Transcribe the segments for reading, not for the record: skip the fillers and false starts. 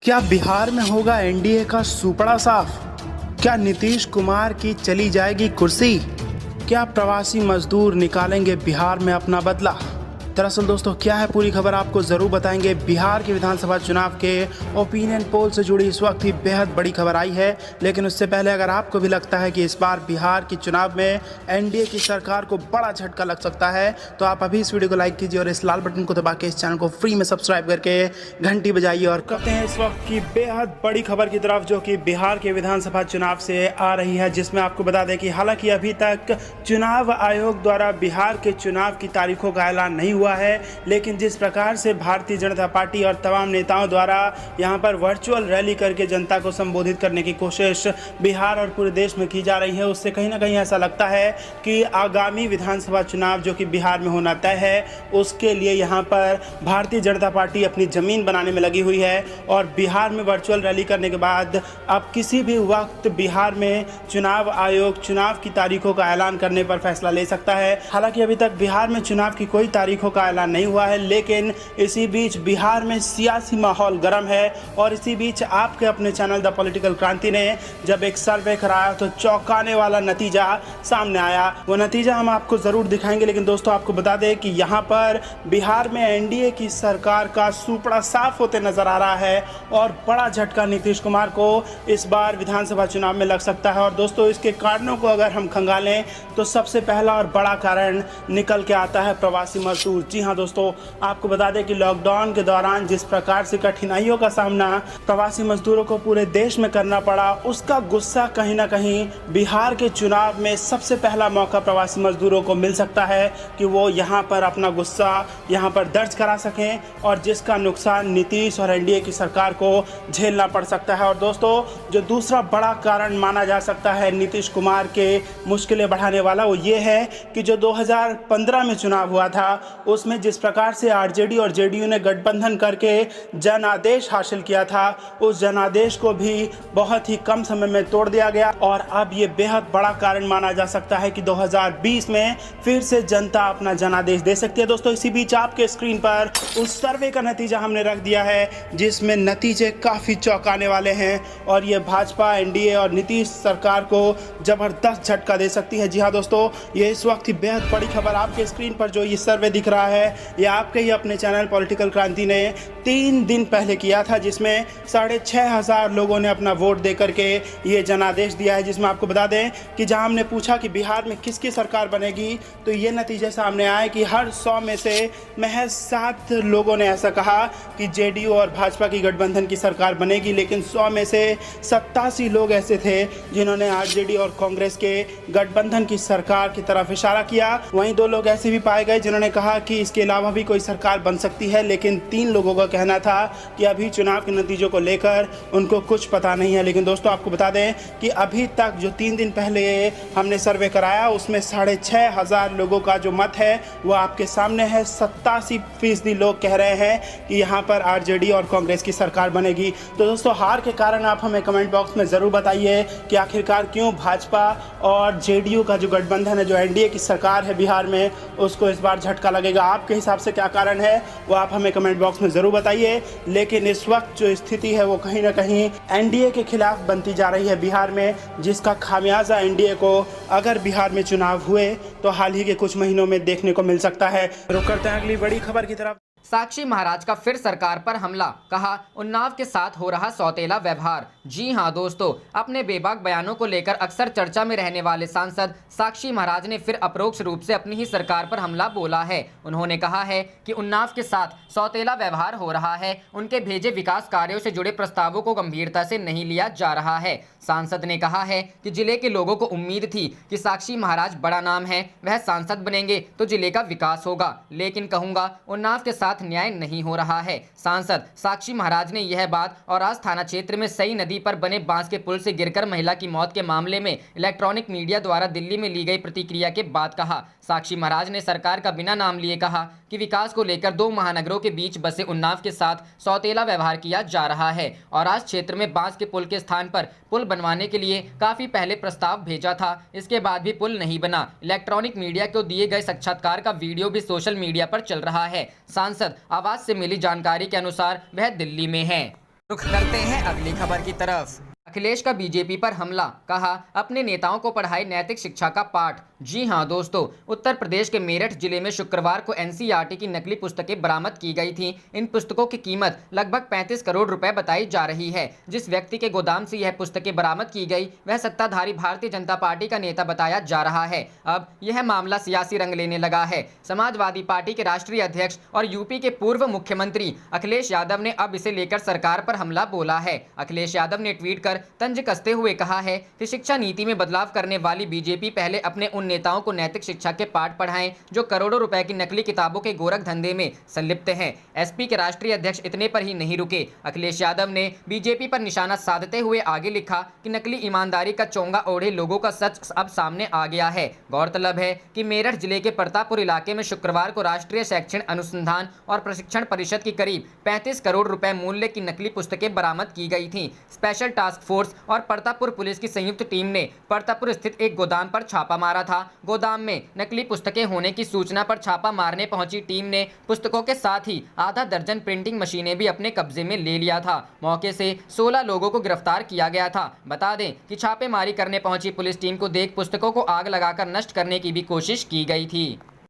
क्या बिहार में होगा एनडीए का सुपड़ा साफ? क्या नीतीश कुमार की चली जाएगी कुर्सी? क्या प्रवासी मजदूर निकालेंगे बिहार में अपना बदला? दरअसल दोस्तों क्या है पूरी खबर आपको ज़रूर बताएंगे। बिहार के विधानसभा चुनाव के ओपिनियन पोल से जुड़ी इस वक्त ही बेहद बड़ी खबर आई है। लेकिन उससे पहले अगर आपको भी लगता है कि इस बार बिहार के चुनाव में एनडीए की सरकार को बड़ा झटका लग सकता है तो आप अभी इस वीडियो को लाइक कीजिए और इस लाल बटन को दबा के इस चैनल को फ्री में सब्सक्राइब करके घंटी बजाइए। और करते हैं इस वक्त की बेहद बड़ी खबर की तरफ जो कि बिहार के विधानसभा चुनाव से आ रही है, जिसमें आपको बता दें कि हालांकि अभी तक चुनाव आयोग द्वारा बिहार के चुनाव की तारीखों का ऐलान नहीं हुआ है, लेकिन जिस प्रकार से भारतीय जनता पार्टी और तमाम नेताओं द्वारा यहां पर वर्चुअल रैली करके जनता को संबोधित करने की कोशिश बिहार और पूरे देश में की जा रही है, उससे कहीं ना कहीं ऐसा लगता है कि आगामी विधानसभा चुनाव जो कि बिहार में होना तय है उसके लिए यहां पर भारतीय जनता पार्टी अपनी जमीन बनाने में लगी हुई है। और बिहार में वर्चुअल रैली करने के बाद अब किसी भी वक्त बिहार में चुनाव आयोग चुनाव की तारीखों का ऐलान करने पर फैसला ले सकता है। हालांकि अभी तक बिहार में चुनाव की कोई तारीखों का ऐलान नहीं हुआ है, लेकिन इसी बीच बिहार में सियासी माहौल गर्म है। और इसी बीच आपके अपने चैनल द पॉलिटिकल क्रांति ने जब एक सर्वे कराया तो चौंकाने वाला नतीजा सामने आया। वो नतीजा हम आपको जरूर दिखाएंगे, लेकिन दोस्तों आपको बता दें कि यहाँ पर बिहार में एनडीए की सरकार का सुपड़ा साफ होते नजर आ रहा है और बड़ा झटका नीतीश कुमार को इस बार विधानसभा चुनाव में लग सकता है। और दोस्तों इसके कारणों को अगर हम खंगालें तो सबसे पहला और बड़ा कारण निकल के आता है प्रवासी मजदूर। जी हाँ दोस्तों, आपको बता दें कि लॉकडाउन के दौरान जिस प्रकार से कठिनाइयों का सामना प्रवासी मजदूरों को पूरे देश में करना पड़ा, उसका गुस्सा कहीं ना कहीं बिहार के चुनाव में सबसे पहला मौका प्रवासी मजदूरों को मिल सकता है कि वो यहाँ पर अपना गुस्सा यहाँ पर दर्ज करा सकें, और जिसका नुकसान नीतीश और एनडीए की सरकार को झेलना पड़ सकता है। और दोस्तों जो दूसरा बड़ा कारण माना जा सकता है नीतीश कुमार के मुश्किलें बढ़ाने वाला, वो ये है कि जो 2015 में चुनाव हुआ था उसमें जिस प्रकार से आरजेडी और जेडीयू ने गठबंधन करके जनादेश हासिल किया था, उस जनादेश को भी बहुत ही कम समय में तोड़ दिया गया। और अब ये बेहद बड़ा कारण माना जा सकता है कि 2020 में फिर से जनता अपना जनादेश दे सकती है। दोस्तों इसी बीच आपके स्क्रीन पर उस सर्वे का नतीजा हमने रख दिया है, जिसमें नतीजे काफ़ी चौंकाने वाले हैं और ये भाजपा एनडीए और नीतीश सरकार को ज़बरदस्त झटका दे सकती है। जी हाँ दोस्तों, ये इस वक्त की बेहद बड़ी खबर आपके स्क्रीन पर जो ये सर्वे दिख रहा है, ये आपके ही अपने चैनल पॉलिटिकल क्रांति ने 3 दिन पहले किया था, जिसमें 6,500 लोगों ने अपना वोट दे करके ये जनादेश दिया है। जिसमें आपको बता दें कि जहां हमने पूछा कि बिहार में किसकी सरकार बनेगी, तो ये नतीजे सामने आए कि हर 100 में से महज 7 लोगों ने ऐसा कहा कि जेडीयू और भाजपा की गठबंधन की सरकार बनेगी, लेकिन 100 में से 87 लोग ऐसे थे जिन्होंने आरजेडी और कांग्रेस के गठबंधन की सरकार की तरफ इशारा किया। वहीं 2 लोग ऐसे भी पाए गए जिन्होंने कहा कि इसके अलावा भी कोई सरकार बन सकती है, लेकिन 3 लोगों का कहना था कि अभी चुनाव के नतीजों को लेकर उनको कुछ पता नहीं है। लेकिन दोस्तों आपको बता दें कि अभी तक जो 3 दिन पहले हमने सर्वे कराया उसमें 6,500 लोगों का जो मत है वो आपके सामने है। 87% लोग कह रहे हैं कि यहाँ पर आरजेडी और कांग्रेस की सरकार बनेगी। तो दोस्तों हार के कारण आप हमें कमेंट बॉक्स में ज़रूर बताइए कि आखिरकार क्यों भाजपा और जेडीयू का जो गठबंधन है, जो एनडीए की सरकार है बिहार में, उसको इस बार झटका लगेगा। आपके हिसाब से क्या कारण है वो आप हमें कमेंट बॉक्स में ज़रूर बताइए। लेकिन इस वक्त जो स्थिति है वो कहीं ना कहीं एनडीए के खिलाफ बनती जा रही है बिहार में, जिसका खामियाजा एनडीए को अगर बिहार में चुनाव हुए तो हाल ही के कुछ महीनों में देखने को मिल सकता है। रुक करते हैं अगली बड़ी खबर की तरफ। साक्षी महाराज का फिर सरकार पर हमला, कहा उन्नाव के साथ हो रहा सौतेला व्यवहार। जी हां दोस्तों, अपने बेबाक बयानों को लेकर अक्सर चर्चा में रहने वाले सांसद साक्षी महाराज ने फिर अप्रोक्ष रूप से अपनी ही सरकार पर हमला बोला है। उन्होंने कहा है कि उन्नाव के साथ सौतेला व्यवहार हो रहा है, उनके भेजे विकास कार्यों से जुड़े प्रस्तावों को गंभीरता से नहीं लिया जा रहा है। सांसद ने कहा है कि जिले के लोगों को उम्मीद थी कि साक्षी महाराज बड़ा नाम है, वह सांसद बनेंगे तो जिले का विकास होगा, लेकिन कहूँगा उन्नाव के साथ न्याय नहीं हो रहा है। सांसद साक्षी महाराज ने यह बात और आज थाना क्षेत्र में सई नदी पर बने बांस के पुल से गिरकर महिला की मौत के मामले में इलेक्ट्रॉनिक मीडिया द्वारा दिल्ली में ली गई प्रतिक्रिया के बाद कहा। साक्षी महाराज ने सरकार का बिना नाम लिए कहा कि विकास को लेकर 2 महानगरों के बीच बसे उन्नाव के साथ सौतेला व्यवहार किया जा रहा है और आज क्षेत्र में बांस के पुल के स्थान पर पुल बनवाने के लिए काफी पहले प्रस्ताव भेजा था, इसके बाद भी पुल नहीं बना। इलेक्ट्रॉनिक मीडिया को दिए गए साक्षात्कार का वीडियो भी सोशल मीडिया पर चल रहा है। सांसद आवाज से मिली जानकारी के अनुसार वह दिल्ली में है। रुख करते हैं अगली खबर की तरफ। अखिलेश का बीजेपी पर हमला, कहा अपने नेताओं को पढ़ाई नैतिक शिक्षा का पाठ। जी हां दोस्तों, उत्तर प्रदेश के मेरठ जिले में शुक्रवार को एनसीईआरटी की नकली पुस्तकें बरामद की गई थीं। इन पुस्तकों की कीमत लगभग 35 करोड़ रुपए बताई जा रही है। जिस व्यक्ति के गोदाम से यह पुस्तकें बरामद की गई वह सत्ताधारी भारतीय जनता पार्टी का नेता बताया जा रहा है। अब यह मामला सियासी रंग लेने लगा है। समाजवादी पार्टी के राष्ट्रीय अध्यक्ष और यूपी के पूर्व मुख्यमंत्री अखिलेश यादव ने अब इसे लेकर सरकार पर हमला बोला है। अखिलेश यादव ने ट्वीट कर तंज कसते हुए कहा है कि शिक्षा नीति में बदलाव करने वाली बीजेपी पहले अपने उन नेताओं को नैतिक शिक्षा के पाठ पढ़ाएं जो करोड़ों रुपए की नकली किताबों के गोरख धंधे में संलिप्त हैं। एसपी के राष्ट्रीय अध्यक्ष इतने पर ही नहीं रुके। अखिलेश यादव ने बीजेपी पर निशाना साधते हुए आगे लिखा कि नकली ईमानदारी का चोंगा ओढ़े लोगों का सच अब सामने आ गया है। गौरतलब है कि मेरठ जिले के प्रतापपुर इलाके में शुक्रवार को राष्ट्रीय शैक्षणिक अनुसंधान और प्रशिक्षण परिषद की करीब 35 करोड़ रुपए मूल्य की नकली पुस्तकें बरामद की गई थीं। स्पेशल टास्क फोर्स और प्रतापपुर पुलिस की संयुक्त टीम ने प्रतापपुर स्थित एक गोदाम पर छापा मारा था। गोदाम में नकली पुस्तकें होने की सूचना पर छापा मारने पहुंची टीम ने पुस्तकों के साथ ही आधा दर्जन प्रिंटिंग मशीनें भी अपने कब्जे में ले लिया था। मौके से 16 लोगों को गिरफ्तार किया गया था। बता दें कि छापेमारी करने पहुंची पुलिस टीम को देख पुस्तकों को आग लगाकर नष्ट करने की भी कोशिश की गई थी।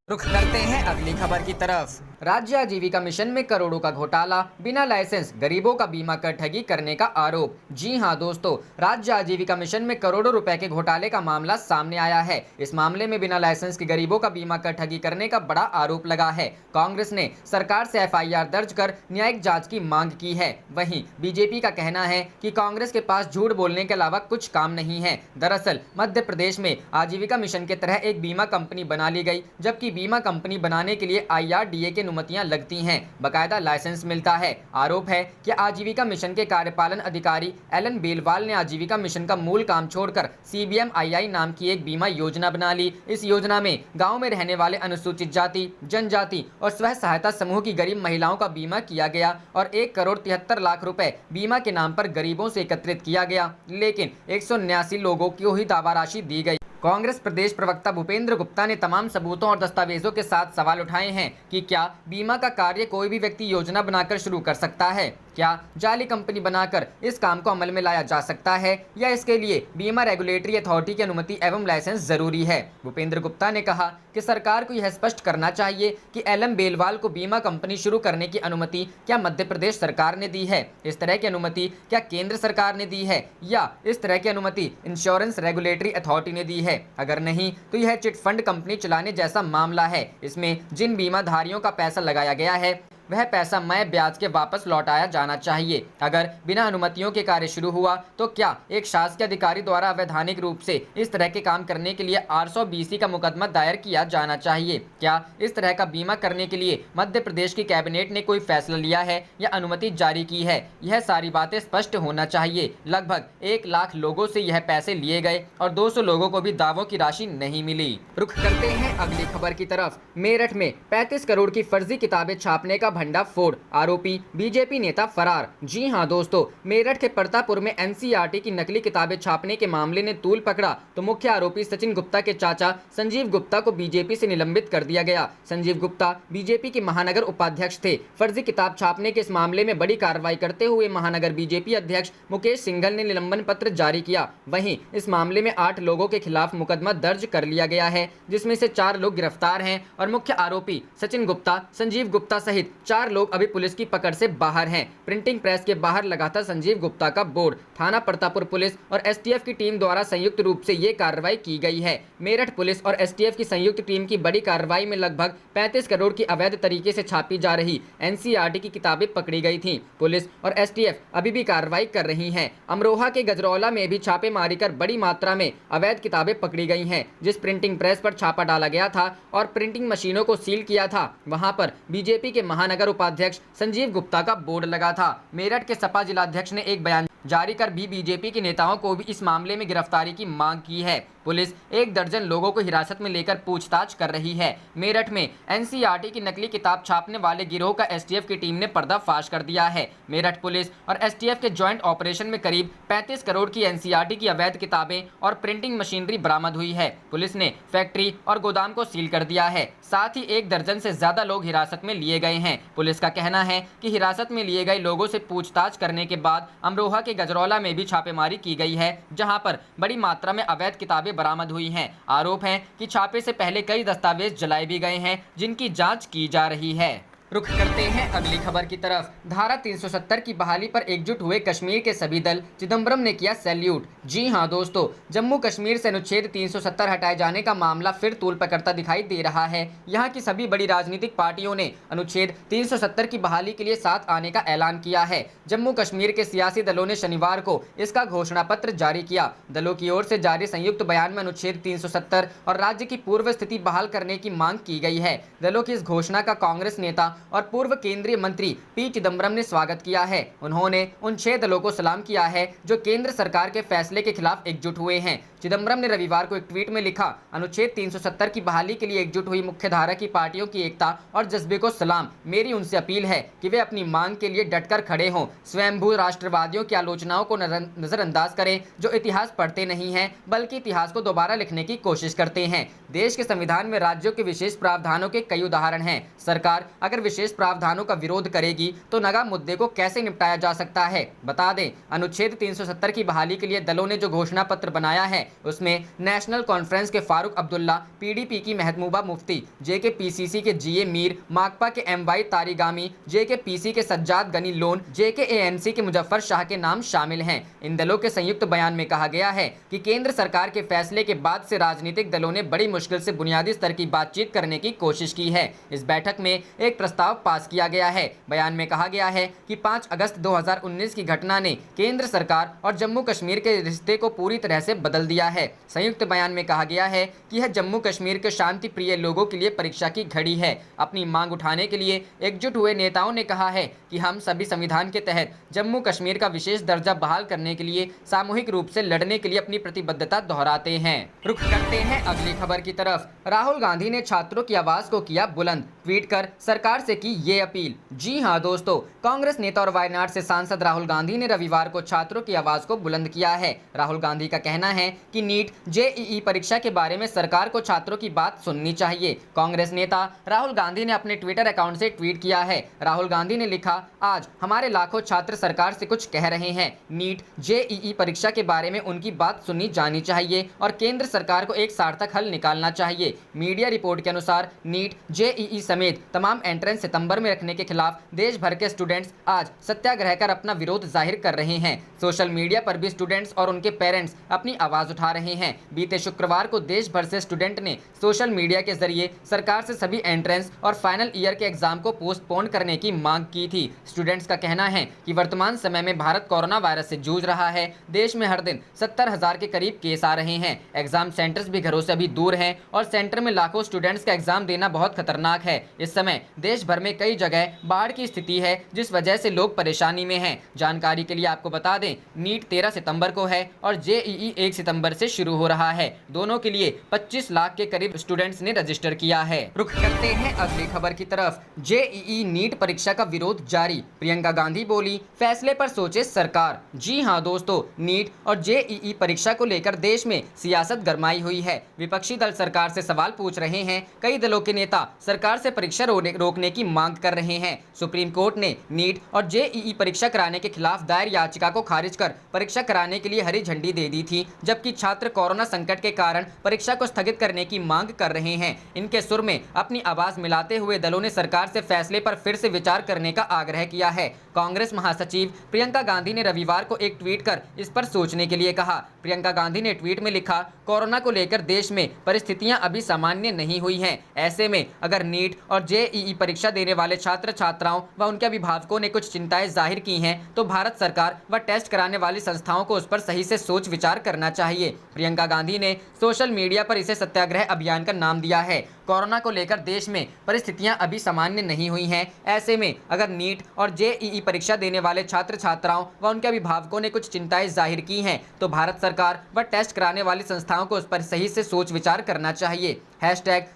रुख करते हैं अगली खबर की तरफ। राज्य आजीविका मिशन में करोड़ों का घोटाला, बिना लाइसेंस गरीबों का बीमा कर ठगी करने का आरोप। जी हां दोस्तों, राज्य आजीविका मिशन में करोड़ों रुपए के घोटाले का मामला सामने आया है। इस मामले में बिना लाइसेंस के गरीबों का बीमा कर ठगी करने का बड़ा आरोप लगा है। कांग्रेस ने सरकार से एफआईआर दर्ज कर न्यायिक जांच की मांग की है। वहीं बीजेपी का कहना है कि कांग्रेस के पास झूठ बोलने के अलावा कुछ काम नहीं है। दरअसल मध्य प्रदेश में आजीविका मिशन के तरह एक बीमा कंपनी बना ली गई, जबकि बीमा कंपनी बनाने के लिए IRDA के अनुमतियां लगती हैं, बकायदा लाइसेंस मिलता है। आरोप है कि आजीविका मिशन के कार्यपालन अधिकारी एलन बेलवाल ने आजीविका मिशन का मूल काम छोड़कर CBMII नाम की एक बीमा योजना बना ली। इस योजना में गांव में रहने वाले अनुसूचित जाति, जनजाति और स्व सहायता समूह की गरीब महिलाओं का बीमा किया गया और 1 करोड़ 73 लाख रुपए बीमा के नाम पर गरीबों से एकत्रित किया गया, लेकिन 179 लोगों को ही दावा राशि दी गई। कांग्रेस प्रदेश प्रवक्ता भूपेंद्र गुप्ता ने तमाम सबूतों और दस्तावेजों के साथ सवाल उठाए हैं कि क्या बीमा का कार्य कोई भी व्यक्ति योजना बनाकर शुरू कर सकता है? क्या जाली कंपनी बनाकर इस काम को अमल में लाया जा सकता है या इसके लिए बीमा रेगुलेटरी अथॉरिटी की अनुमति एवं लाइसेंस जरूरी है? भूपेंद्र गुप्ता ने कहा कि सरकार को यह स्पष्ट करना चाहिए कि एलएम बेलवाल को बीमा कंपनी शुरू करने की अनुमति क्या मध्य प्रदेश सरकार ने दी है? इस तरह की अनुमति क्या केंद्र सरकार ने दी है या इस तरह की अनुमति इंश्योरेंस रेगुलेटरी अथॉरिटी ने दी है? अगर नहीं तो यह चिट फंड कंपनी चलाने जैसा मामला है। इसमें जिन बीमाधारियों का पैसा लगाया गया है वह पैसा मैं ब्याज के वापस लौटाया जाना चाहिए। अगर बिना अनुमतियों के कार्य शुरू हुआ तो क्या एक शासकीय अधिकारी द्वारा अवैधानिक रूप से इस तरह के काम करने के लिए 820 का मुकदमा दायर किया जाना चाहिए? क्या इस तरह का बीमा करने के लिए मध्य प्रदेश की कैबिनेट ने कोई फैसला लिया है या अनुमति जारी की है? यह सारी बातें स्पष्ट होना चाहिए। लगभग 1 लाख लोगों से यह पैसे लिए गए और 200 लोगों को भी दावों की राशि नहीं मिली। रुख करते हैं अगली खबर की तरफ। मेरठ में 35 करोड़ की फर्जी किताबें छापने का भंडाफोड़, आरोपी बीजेपी नेता फरार। जी हां दोस्तों, मेरठ के प्रतापपुर में एनसीईआरटी की नकली किताबें छापने के मामले ने तूल पकड़ा तो मुख्य आरोपी सचिन गुप्ता के चाचा संजीव गुप्ता को बीजेपी से निलंबित कर दिया गया। संजीव गुप्ता बीजेपी के महानगर उपाध्यक्ष थे। फर्जी किताब छापने के इस मामले में बड़ी कार्रवाई करते हुए महानगर बीजेपी अध्यक्ष मुकेश सिंघल ने निलंबन पत्र जारी किया। वहीं इस मामले में 8 लोगों के खिलाफ मुकदमा दर्ज कर लिया गया है, जिसमें से 4 लोग गिरफ्तार हैं और मुख्य आरोपी सचिन गुप्ता, संजीव गुप्ता सहित 4 लोग अभी पुलिस की पकड़ से बाहर हैं। प्रिंटिंग प्रेस के बाहर लगा था संजीव गुप्ता का बोर्ड। थाना प्रतापपुर पुलिस और एसटीएफ की टीम द्वारा संयुक्त रूप से ये कार्रवाई की गई है। मेरठ पुलिस और एसटीएफ की संयुक्त टीम की बड़ी कार्रवाई में लगभग 35 करोड़ की अवैध तरीके से छापी जा रही एनसीईआरटी की किताबें पकड़ी गई थी। पुलिस और एसटीएफ अभी भी कार्रवाई कर रही है। अमरोहा के गजरौला में भी छापेमारी कर बड़ी मात्रा में अवैध किताबें पकड़ी गई हैं। जिस प्रिंटिंग प्रेस पर छापा डाला गया था और प्रिंटिंग मशीनों को सील किया था, वहां पर बीजेपी के महानगर उपाध्यक्ष संजीव गुप्ता का बोर्ड लगा था। मेरठ के सपा जिलाध्यक्ष ने एक बयान जारी कर भी बीजेपी के नेताओं को भी इस मामले में गिरफ्तारी की मांग की है। पुलिस 1 दर्जन लोगों को हिरासत में लेकर पूछताछ कर रही है। मेरठ में एनसीईआरटी की नकली किताब छापने वाले गिरोह का एसटीएफ की टीम ने पर्दाफाश कर दिया है। मेरठ पुलिस और एसटीएफ के ज्वाइंट ऑपरेशन में करीब 35 करोड़ की एनसीईआरटी की अवैध किताबें और प्रिंटिंग मशीनरी बरामद हुई है। पुलिस ने फैक्ट्री और गोदाम को सील कर दिया है। साथ ही 1 दर्जन से ज्यादा लोग हिरासत में लिए गए हैं। पुलिस का कहना है कि हिरासत में लिए गए लोगों से पूछताछ करने के बाद अमरोहा के गजरौला में भी छापेमारी की गई है, जहां पर बड़ी मात्रा में अवैध किताबें बरामद हुई हैं। आरोप है कि छापे से पहले कई दस्तावेज जलाए भी गए हैं, जिनकी जांच की जा रही है। रुख करते हैं अगली खबर की तरफ। धारा 370 की बहाली पर एकजुट हुए कश्मीर के सभी दल, चिदंबरम ने किया सैल्यूट। जी हां दोस्तों, जम्मू कश्मीर से अनुच्छेद 370 हटाए जाने का मामला फिर तूल पकड़ता दिखाई दे रहा है। यहां की सभी बड़ी राजनीतिक पार्टियों ने अनुच्छेद 370 की बहाली के लिए साथ आने का ऐलान किया है। जम्मू कश्मीर के सियासी दलों ने शनिवार को इसका घोषणा पत्र जारी किया। दलों की ओर से जारी संयुक्त बयान में अनुच्छेद 370 और राज्य की पूर्व स्थिति बहाल करने की मांग की गई है। दलों की इस घोषणा का कांग्रेस नेता और पूर्व केंद्रीय मंत्री पी चिदंबरम ने स्वागत किया है। उन्होंने उन 6 दलों को सलाम किया है जो केंद्र सरकार के फैसले के खिलाफ एकजुट हुए हैं। चिदंबरम ने रविवार को एक ट्वीट में लिखा, अनुच्छेद 370 की बहाली के लिए एकजुट हुई मुख्यधारा की पार्टियों की एकता और जज्बे को सलाम। मेरी उनसे अपील है कि वे अपनी मांग के लिए डटकर खड़े हों, स्वयंभू राष्ट्रवादियों की आलोचनाओं को नजरअंदाज करें जो इतिहास पढ़ते नहीं हैं बल्कि इतिहास को दोबारा लिखने की कोशिश करते हैं। देश के संविधान में राज्यों के विशेष प्रावधानों के कई उदाहरण हैं। सरकार अगर विशेष प्रावधानों का विरोध करेगी तो नगा मुद्दे को कैसे निपटाया जा सकता है। बता दें, अनुच्छेद 370 की बहाली के लिए दलों ने जो घोषणा पत्र बनाया है उसमें नेशनल कॉन्फ्रेंस के फारूक अब्दुल्ला, पीडीपी की महबूबा मुफ्ती, जेकेपीसीसी के जीए मीर, माकपा के एमवाई तारिगामी, जेकेपीसी के सज्जाद गनी लोन, जेकेएएनसी के मुजफ्फर शाह के नाम शामिल हैं। इन दलों के संयुक्त बयान में कहा गया है कि केंद्र सरकार के फैसले के बाद से राजनीतिक दलों ने बड़ी मुश्किल से बुनियादी स्तर की बातचीत करने की कोशिश की है। इस बैठक में एक प्रस्ताव पास किया गया है। बयान में कहा गया है कि 5 अगस्त 2019 की घटना ने केंद्र सरकार और जम्मू कश्मीर के रिश्ते को पूरी तरह से बदल दिया है। संयुक्त बयान में कहा गया है कि यह जम्मू कश्मीर के शांति प्रिय लोगों के लिए परीक्षा की घड़ी है। अपनी मांग उठाने के लिए एकजुट हुए नेताओं ने कहा है कि हम सभी संविधान के तहत जम्मू कश्मीर का विशेष दर्जा बहाल करने के लिए सामूहिक रूप से लड़ने के लिए अपनी प्रतिबद्धता दोहराते हैं। रुख करते हैं अगली खबर की तरफ। राहुल गांधी ने छात्रों की आवाज को किया बुलंद, ट्वीट कर सरकार से की ये अपील। जी हां दोस्तों, कांग्रेस नेता और वायनाड से सांसद राहुल गांधी ने रविवार को छात्रों की आवाज को बुलंद किया है। राहुल गांधी का कहना है कि नीट जेईई परीक्षा के बारे में सरकार को छात्रों की बात सुननी चाहिए। कांग्रेस नेता राहुल गांधी ने अपने ट्विटर अकाउंट से ट्वीट किया है। राहुल गांधी ने लिखा, आज हमारे लाखों छात्र सरकार से कुछ कह रहे हैं। नीट जेईई परीक्षा के बारे में उनकी बात सुनी जानी चाहिए और केंद्र सरकार को एक सार्थक हल निकालना चाहिए। मीडिया रिपोर्ट के अनुसार नीट जेईई समेत तमाम एंट्रेंस सितंबर में रखने के खिलाफ देश भर के स्टूडेंट्स आज सत्याग्रह कर अपना विरोध जाहिर कर रहे हैं। सोशल मीडिया पर भी स्टूडेंट्स और उनके पेरेंट्स अपनी आवाज उठा रहे हैं। बीते शुक्रवार को देश भर से स्टूडेंट ने सोशल मीडिया के जरिए सरकार से सभी एंट्रेंस और फाइनल ईयर के एग्जाम को पोस्टपोन करने की मांग की थी। स्टूडेंट्स का कहना है कि वर्तमान समय में भारत कोरोना वायरस से जूझ रहा है। देश में हर दिन 70,000 के करीब केस आ रहे हैं। एग्जाम सेंटर्स भी घरों से अभी दूर हैं और सेंटर में लाखों स्टूडेंट्स का एग्जाम देना बहुत खतरनाक है। इस समय देश भर में कई जगह बाढ़ की स्थिति है, जिस वजह से लोग परेशानी में हैं। जानकारी के लिए आपको बता दें, नीट 13 सितंबर को है और जेईई 1 सितंबर से शुरू हो रहा है। दोनों के लिए 25 लाख के करीब स्टूडेंट्स ने रजिस्टर किया है। रुख करते हैं अगली खबर की तरफ। जेईई नीट परीक्षा का विरोध जारी, प्रियंका गांधी बोली, फैसले पर सोचे सरकार। जी हां दोस्तों, नीट और जेईई परीक्षा को लेकर देश में सियासत गरमाई हुई है। विपक्षी दल सरकार से सवाल पूछ रहे हैं। कई दलों के नेता सरकार से परीक्षा रोकने की मांग कर रहे हैं। सुप्रीम कोर्ट ने नीट और जेईई परीक्षा कराने के खिलाफ दायर याचिका को खारिज कर परीक्षा कराने के लिए हरी झंडी दे दी थी, जबकि छात्र कोरोना संकट के कारण परीक्षा को स्थगित करने की मांग कर रहे हैं। इनके सुर में अपनी आवाज मिलाते हुए दलों ने सरकार से फैसले पर फिर से विचार करने का आग्रह किया है। कांग्रेस महासचिव प्रियंका गांधी ने रविवार को एक ट्वीट कर इस पर सोचने के लिए कहा। प्रियंका गांधी ने ट्वीट में लिखा, कोरोना को लेकर देश में परिस्थितियां अभी सामान्य नहीं हुई हैं। ऐसे में अगर नीट और जेईई परीक्षा देने वाले छात्र छात्राओं व उनके अभिभावकों ने कुछ चिंताएं जाहिर की हैं, तो भारत सरकार व टेस्ट कराने वाली संस्थाओं को उस पर सही से सोच विचार करना चाहिए। प्रियंका गांधी ने सोशल मीडिया पर इसे सत्याग्रह अभियान का नाम दिया है। कोरोना को लेकर देश में परिस्थितियां अभी सामान्य नहीं हुई हैं। ऐसे में अगर नीट और जेईई परीक्षा देने वाले छात्र छात्राओं व उनके अभिभावकों ने कुछ चिंताएं जाहिर की हैं, तो भारत सरकार व टेस्ट कराने वाली संस्थाओं को उस पर सही से सोच विचार करना चाहिए।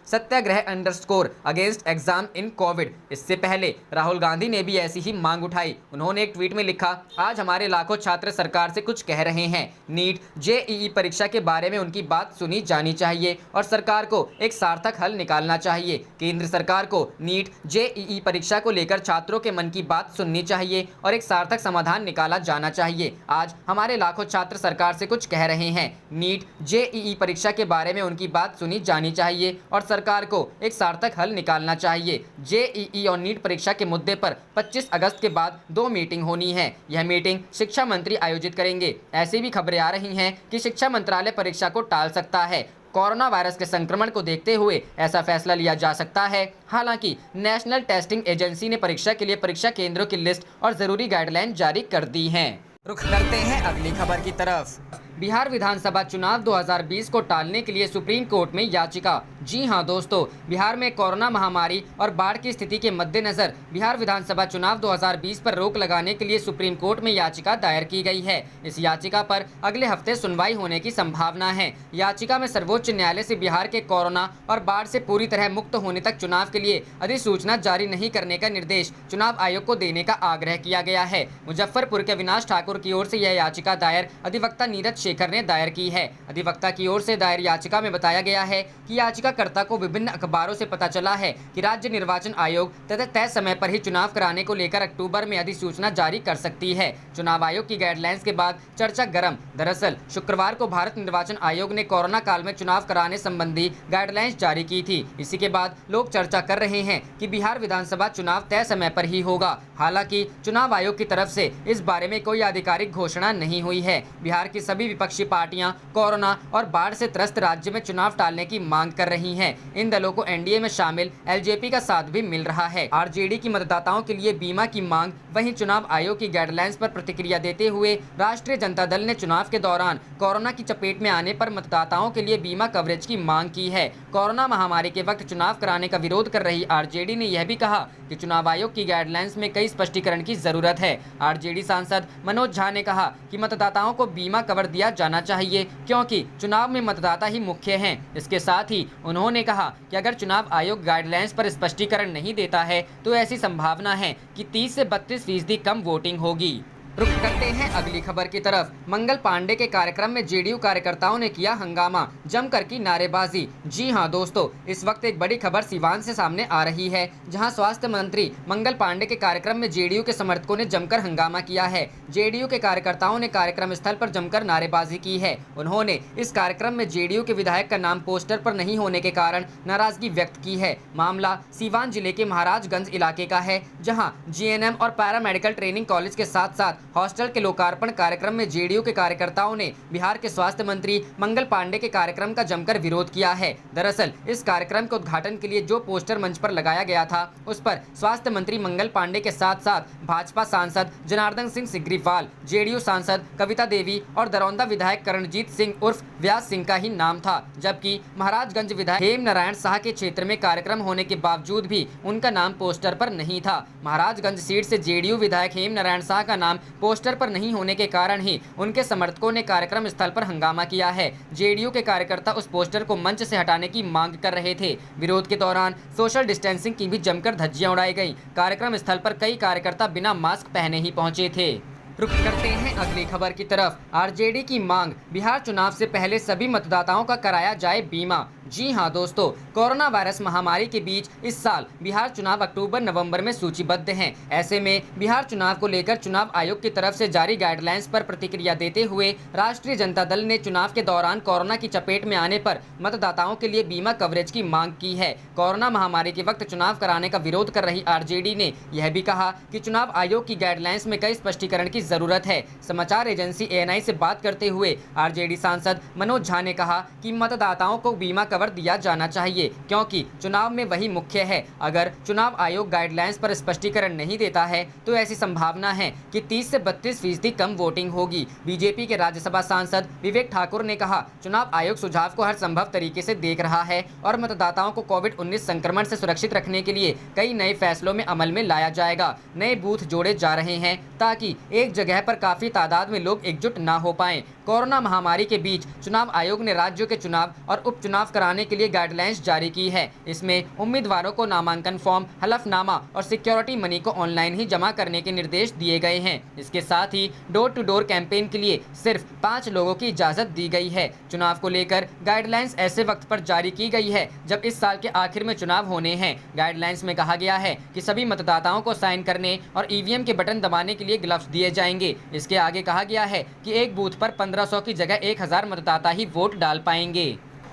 #सत्याग्रह_अगेंस्ट एग्जाम इन कोविड। इससे पहले राहुल गांधी ने भी ऐसी ही मांग उठाई। उन्होंने एक ट्वीट में लिखा, आज हमारे लाखों छात्र सरकार से कुछ कह रहे हैं। नीट जेईई परीक्षा के बारे में उनकी बात सुनी जानी चाहिए और सरकार को एक सार्थक हल निकालना चाहिए। केंद्र सरकार को नीट जेईई परीक्षा को लेकर छात्रों के मन की बात सुननी चाहिए और एक सार्थक समाधान निकाला जाना चाहिए। आज हमारे लाखों छात्र सरकार से कुछ कह रहे हैं। नीट जेईई परीक्षा के बारे में उनकी बात सुनी जानी चाहिए और सरकार को एक सार्थक हल निकालना चाहिए। जेईई और नीट परीक्षा के मुद्दे पर 25 अगस्त के बाद 2 मीटिंग होनी है। यह मीटिंग शिक्षा मंत्री आयोजित करेंगे। ऐसी भी खबरें आ रही हैं कि शिक्षा मंत्रालय परीक्षा को टाल सकता है। कोरोना वायरस के संक्रमण को देखते हुए ऐसा फैसला लिया जा सकता है। हालांकि नेशनल टेस्टिंग एजेंसी ने परीक्षा के लिए परीक्षा केंद्रों की लिस्ट और जरूरी गाइडलाइन जारी कर दी हैं। रुख करते हैं अगली खबर की तरफ। बिहार विधानसभा चुनाव 2020 को टालने के लिए सुप्रीम कोर्ट में याचिका। जी हां दोस्तों, बिहार में कोरोना महामारी और बाढ़ की स्थिति के मद्देनजर बिहार विधानसभा चुनाव 2020 पर रोक लगाने के लिए सुप्रीम कोर्ट में याचिका दायर की गई है। इस याचिका पर अगले हफ्ते सुनवाई होने की संभावना है। याचिका में सर्वोच्च न्यायालय से बिहार के कोरोना और बाढ़ से पूरी तरह मुक्त होने तक चुनाव के लिए अधिसूचना जारी नहीं करने का निर्देश चुनाव आयोग को देने का आग्रह किया गया है। मुजफ्फरपुर के अविनाश ठाकुर की ओर से यह याचिका दायर अधिवक्ता नीरज शेखर ने दायर की है। अधिवक्ता की ओर से दायर याचिका में बताया गया है कि याचिकाकर्ता को विभिन्न अखबारों से पता चला है कि राज्य निर्वाचन आयोग तय समय पर ही चुनाव कराने को लेकर अक्टूबर में अधिसूचना जारी कर सकती है। चुनाव आयोग की गाइडलाइंस के बाद चर्चा गर्म। दरअसल शुक्रवार को भारत निर्वाचन आयोग ने कोरोना काल में चुनाव कराने संबंधी गाइडलाइंस जारी की थी। इसी के बाद लोग चर्चा कर रहे हैं कि बिहार विधानसभा चुनाव तय समय पर ही होगा। हालांकि चुनाव आयोग की तरफ से इस बारे में कोई आधिकारिक घोषणा नहीं हुई है। बिहार की सभी विपक्षी पार्टियां कोरोना और बाढ़ से त्रस्त राज्य में चुनाव टालने की मांग कर रही हैं। इन दलों को एनडीए में शामिल एलजेपी का साथ भी मिल रहा है। आरजेडी की मतदाताओं के लिए बीमा की मांग। वहीं चुनाव आयोग की गाइडलाइंस पर प्रतिक्रिया देते हुए राष्ट्रीय जनता दल ने चुनाव के दौरान कोरोना की चपेट में आने पर मतदाताओं के लिए बीमा कवरेज की मांग की है। कोरोना महामारी के वक्त चुनाव कराने का विरोध कर रही आरजेडी ने यह भी कहा कि चुनाव आयोग की गाइडलाइंस में कई स्पष्टीकरण की जरूरत है। आरजेडी सांसद मनोज झा ने कहा कि मतदाताओं को बीमा कवर दिया जाना चाहिए क्योंकि चुनाव में मतदाता ही मुख्य हैं। इसके साथ ही उन्होंने कहा कि अगर चुनाव आयोग गाइडलाइंस पर स्पष्टीकरण नहीं देता है तो ऐसी संभावना है कि 30 से 32% कम वोटिंग होगी। रुख करते हैं अगली खबर की तरफ। मंगल पांडे के कार्यक्रम में जेडीयू कार्यकर्ताओं ने किया हंगामा, जमकर की नारेबाजी। जी हां दोस्तों, इस वक्त एक बड़ी खबर सीवान से सामने आ रही है, जहां स्वास्थ्य मंत्री मंगल पांडे के कार्यक्रम में जेडीयू के समर्थकों ने जमकर हंगामा किया है। जेडीयू के कार्यकर्ताओं ने कार्यक्रम स्थल पर जमकर नारेबाजी की है। उन्होंने इस कार्यक्रम में जेडीयू के विधायक का नाम पोस्टर पर नहीं होने के कारण नाराजगी व्यक्त की है। मामला सीवान जिले के महाराजगंज इलाके का है, जहाँ जीएनएम और पैरामेडिकल ट्रेनिंग कॉलेज के साथ साथ हॉस्टल के लोकार्पण कार्यक्रम में जेडीयू के कार्यकर्ताओं ने बिहार के स्वास्थ्य मंत्री मंगल पांडे के कार्यक्रम का जमकर विरोध किया है। दरअसल इस कार्यक्रम के उद्घाटन के लिए जो पोस्टर मंच पर लगाया गया था, उस पर स्वास्थ्य मंत्री मंगल पांडे के साथ साथ भाजपा सांसद जनार्दन सिंह सिग्रीवाल, जेडीयू सांसद कविता देवी और दरौंदा विधायक करणजीत सिंह उर्फ व्यास सिंह का ही नाम था। जबकि महाराजगंज विधायक हेम नारायण शाह के क्षेत्र में कार्यक्रम होने के बावजूद भी उनका नाम पोस्टर पर नहीं था। महाराजगंज सीट से जेडीयू विधायक हेम नारायण शाह का नाम पोस्टर पर नहीं होने के कारण ही उनके समर्थकों ने कार्यक्रम स्थल पर हंगामा किया है। जेडीयू के कार्यकर्ता उस पोस्टर को मंच से हटाने की मांग कर रहे थे। विरोध के दौरान सोशल डिस्टेंसिंग की भी जमकर धज्जियां उड़ाई गई। कार्यक्रम स्थल पर कई कार्यकर्ता बिना मास्क पहने ही पहुंचे थे। रुख करते हैं अगली खबर की तरफ। आरजेडी की मांग, बिहार चुनाव से पहले सभी मतदाताओं का कराया जाए बीमा। जी हां दोस्तों, कोरोना वायरस महामारी के बीच इस साल बिहार चुनाव अक्टूबर-नवंबर में सूचीबद्ध हैं। ऐसे में बिहार चुनाव को लेकर चुनाव आयोग की तरफ से जारी गाइडलाइंस पर प्रतिक्रिया देते हुए राष्ट्रीय जनता दल ने चुनाव के दौरान कोरोना की चपेट में आने पर मतदाताओं के लिए बीमा कवरेज की मांग की है। कोरोना महामारी के वक्त चुनाव कराने का विरोध कर रही आरजेडी ने यह भी कहा कि चुनाव आयोग की गाइडलाइंस में कई स्पष्टीकरण की जरूरत है। समाचार एजेंसी एएनआई से बात करते हुए आरजेडी सांसद मनोज झा ने कहा कि मतदाताओं को बीमा कवर दिया जाना चाहिए, क्योंकि चुनाव में वही मुख्य है। अगर चुनाव आयोग गाइडलाइंस पर स्पष्टीकरण नहीं देता है तो ऐसी संभावना है कि 30 से 32% कम वोटिंग होगी। बीजेपी के राज्यसभा सांसद विवेक ठाकुर ने कहा, चुनाव आयोग सुझाव को हर संभव तरीके से देख रहा है और मतदाताओं को कोविड-19 संक्रमण से सुरक्षित रखने के लिए कई नए फैसलों में अमल में लाया जाएगा। नए बूथ जोड़े जा रहे हैं ताकि एक जगह पर काफी तादाद में लोग एकजुट ना हो पाएं। कोरोना महामारी के बीच चुनाव आयोग ने राज्यों के चुनाव और उपचुनाव कराने के लिए गाइडलाइंस जारी की है। इसमें उम्मीदवारों को नामांकन फॉर्म, हलफनामा और सिक्योरिटी मनी को ऑनलाइन ही जमा करने के निर्देश दिए गए हैं। इसके साथ ही डोर टू डोर कैंपेन के लिए सिर्फ 5 लोगों की इजाजत दी गई है। चुनाव को लेकर गाइडलाइंस ऐसे वक्त पर जारी की गई है जब इस साल के आखिर में चुनाव होने हैं। गाइडलाइंस में कहा गया है कि सभी मतदाताओं को साइन करने और ईवीएम के बटन दबाने के लिए ग्लव्स दिए जाएंगे। इसके आगे कहा गया है कि एक बूथ पर 1500 की जगह 1000 मतदाता ही वोट डाल पाएंगे।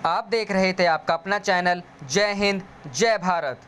आप देख रहे थे आपका अपना चैनल जय हिंद जय भारत।